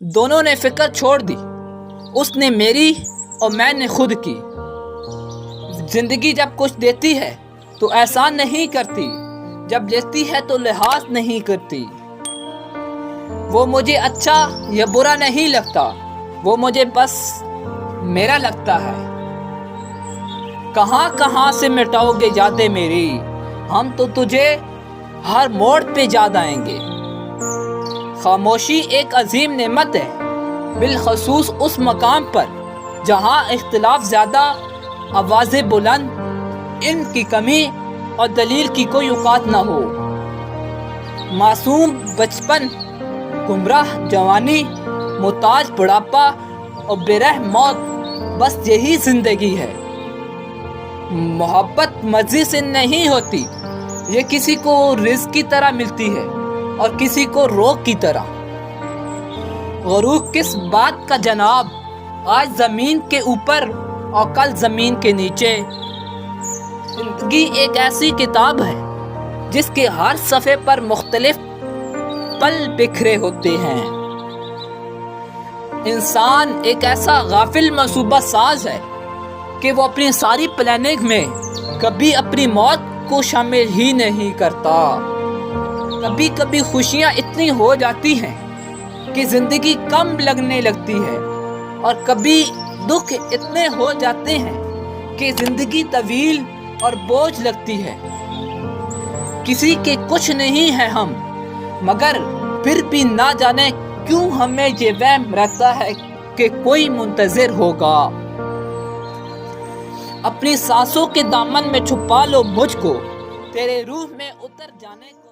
دونوں نے فکر چھوڑ دی، اس نے میری اور میں نے خود کی۔ زندگی جب کچھ دیتی ہے تو احسان نہیں کرتی، جب لیتی ہے تو لحاظ نہیں کرتی۔ وہ مجھے اچھا یا برا نہیں لگتا، وہ مجھے بس میرا لگتا ہے۔ کہاں کہاں سے مٹاؤ گے یادیں میری، ہم تو تجھے ہر موڑ پہ یاد آئیں گے۔ خاموشی ایک عظیم نعمت ہے، بالخصوص اس مقام پر جہاں اختلاف زیادہ، آوازیں بلند، علم کی کمی اور دلیل کی کوئی اوقات نہ ہو۔ معصوم بچپن، گمراہ جوانی، محتاج بڑھاپا اور بے رحم موت، بس یہی زندگی ہے۔ محبت مرضی سے نہیں ہوتی، یہ کسی کو رزق کی طرح ملتی ہے اور کسی کو روگ کی طرح۔ غرور کس بات کا جناب، آج زمین کے اوپر اور کل زمین کے نیچے۔ زندگی ایک ایسی کتاب ہے جس کے ہر صفحے پر مختلف پل بکھرے ہوتے ہیں۔ انسان ایک ایسا غافل منصوبہ ساز ہے کہ وہ اپنی ساری پلاننگ میں کبھی اپنی موت کو شامل ہی نہیں کرتا۔ کبھی کبھی خوشیاں اتنی ہو جاتی ہیں کہ زندگی کم لگنے لگتی ہے، اور کبھی دکھ اتنے ہو جاتے ہیں کہ زندگی طویل اور بوجھ لگتی ہے۔ کسی کے کچھ نہیں ہے ہم، مگر پھر بھی نہ جانے کیوں ہمیں یہ وہم رہتا ہے کہ کوئی منتظر ہوگا۔ اپنی سانسوں کے دامن میں چھپا لو مجھ کو، تیرے روح میں اتر جانے کو۔